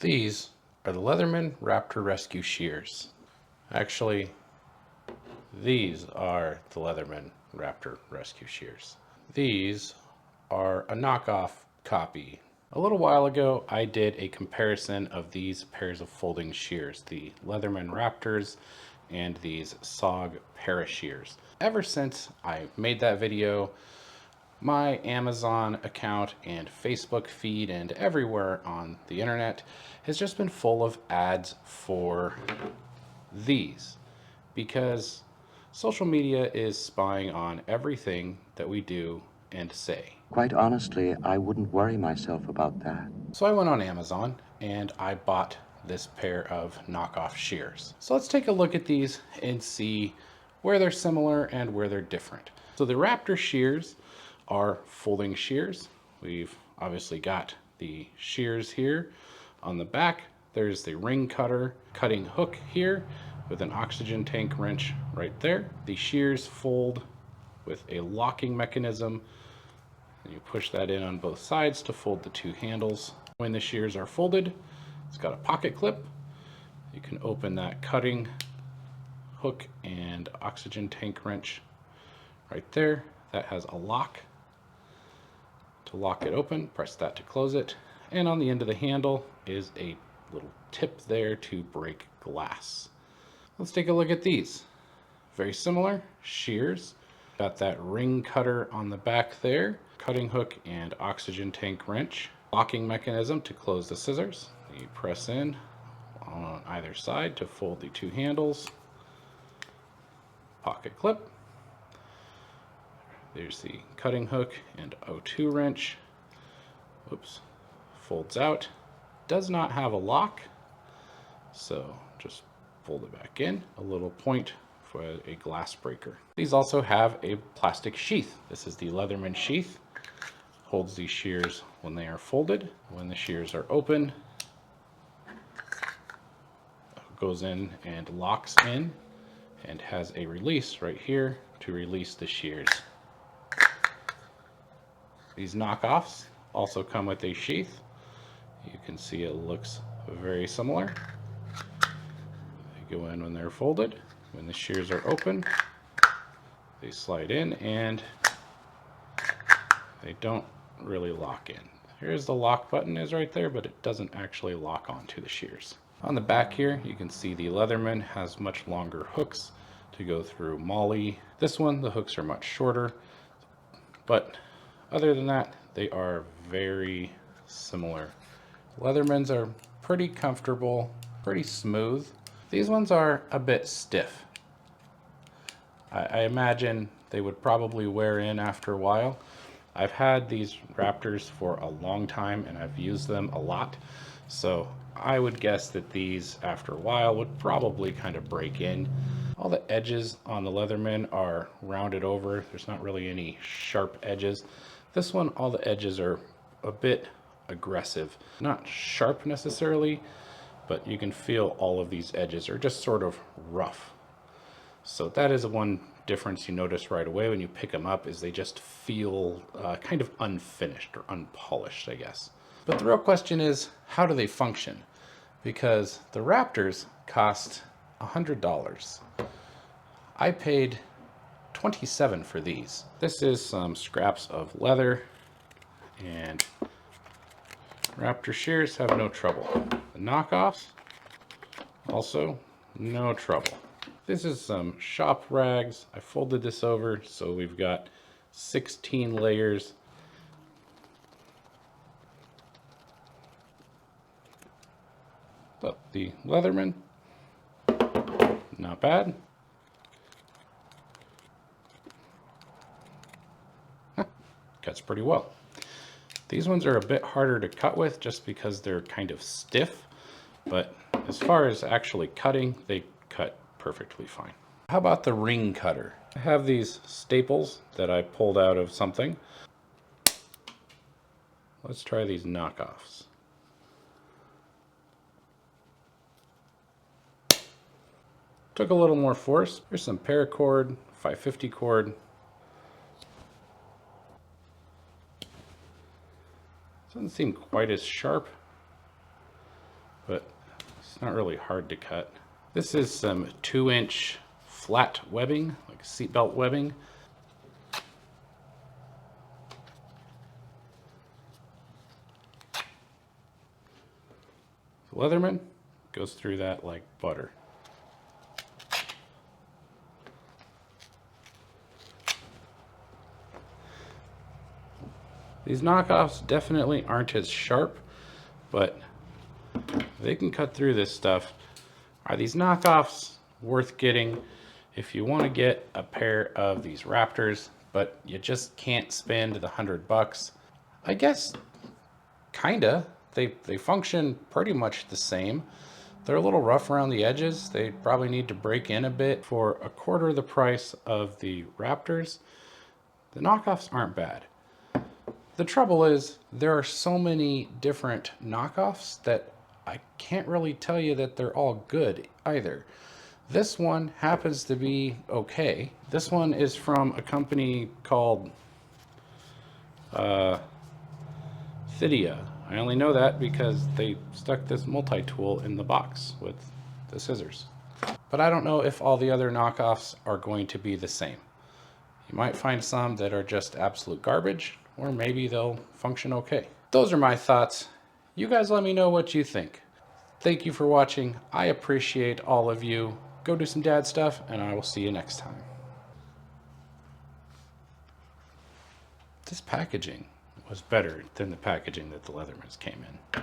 These are the Leatherman Raptor Rescue shears. Actually, these are the Leatherman Raptor Rescue shears. These are a knockoff copy. A little while ago, I did a comparison of these pairs of folding shears, the Leatherman Raptors and these SOG para shears. Ever since I made that video, my Amazon account and Facebook feed and everywhere on the internet has just been full of ads for these, because social media is spying on everything that we do and say. Quite honestly, I wouldn't worry myself about that. So I went on Amazon and I bought this pair of knockoff shears. So let's take a look at these and see where they're similar and where they're different. So the Raptor shears are folding shears. We've obviously got the shears here. On the back, there's the ring cutter cutting hook here with an oxygen tank wrench right there. The shears fold with a locking mechanism, and you push that in on both sides to fold the two handles. When the shears are folded, it's got a pocket clip. You can open that cutting hook and oxygen tank wrench right there. That has a lock. To lock it open, press that to close it. And on the end of the handle is a little tip there to break glass. Let's take a look at these. Very similar shears. Got that ring cutter on the back there, cutting hook and oxygen tank wrench, locking mechanism to close the scissors. You press in on either side to fold the two handles, pocket clip. There's the cutting hook and O2 wrench. Oops, folds out. Does not have a lock, so just fold it back in. A little point for a glass breaker. These also have a plastic sheath. This is the Leatherman sheath. Holds these shears when they are folded. When the shears are open, goes in and locks in and has a release right here to release the shears. These knockoffs also come with a sheath. You can see it looks very similar. They go in when they're folded. When the shears are open, they slide in and they don't really lock in. Here's the lock button is right there, but it doesn't actually lock onto the shears. On the back here, you can see the Leatherman has much longer hooks to go through molly. This one, the hooks are much shorter, but other than that, they are very similar. Leathermans are pretty comfortable, pretty smooth. These ones are a bit stiff. I imagine they would probably wear in after a while. I've had these Raptors for a long time and I've used them a lot. So I would guess that these after a while would probably kind of break in. All the edges on the Leatherman are rounded over. There's not really any sharp edges. This one, all the edges are a bit aggressive. Not sharp necessarily, but you can feel all of these edges are just sort of rough. So that is one difference you notice right away when you pick them up, is they just feel kind of unfinished or unpolished, I guess. But the real question is, how do they function? Because the Raptors cost $100. I paid $27 for these. This is some scraps of leather, and Raptor shears have no trouble. The knockoffs, also no trouble. This is some shop rags. I folded this over, so we've got 16 layers. But the Leatherman, not bad. Cuts pretty well. These ones are a bit harder to cut with just because they're kind of stiff, but as far as actually cutting, they cut perfectly fine. How about the ring cutter? I have these staples that I pulled out of something. Let's try these knockoffs. Took a little more force. Here's some paracord, 550 cord. Doesn't seem quite as sharp. but it's not really hard to cut. This is some 2-inch flat webbing, like seatbelt webbing. Leatherman goes through that like butter. These knockoffs definitely aren't as sharp, but they can cut through this stuff. Are these knockoffs worth getting if you want to get a pair of these Raptors, but you just can't spend the $100? I guess kinda. They function pretty much the same. They're a little rough around the edges. They probably need to break in a bit. For a quarter the price of the Raptors, the knockoffs aren't bad. The trouble is, there are so many different knockoffs that I can't really tell you that they're all good either. This one happens to be okay. This one is from a company called Cydia. I only know that because they stuck this multi-tool in the box with the scissors. But I don't know if all the other knockoffs are going to be the same. You might find some that are just absolute garbage, or maybe they'll function okay. Those are my thoughts. You guys let me know what you think. Thank you for watching. I appreciate all of you. Go do some dad stuff, and I will see you next time. This packaging was better than the packaging that the Leathermans came in.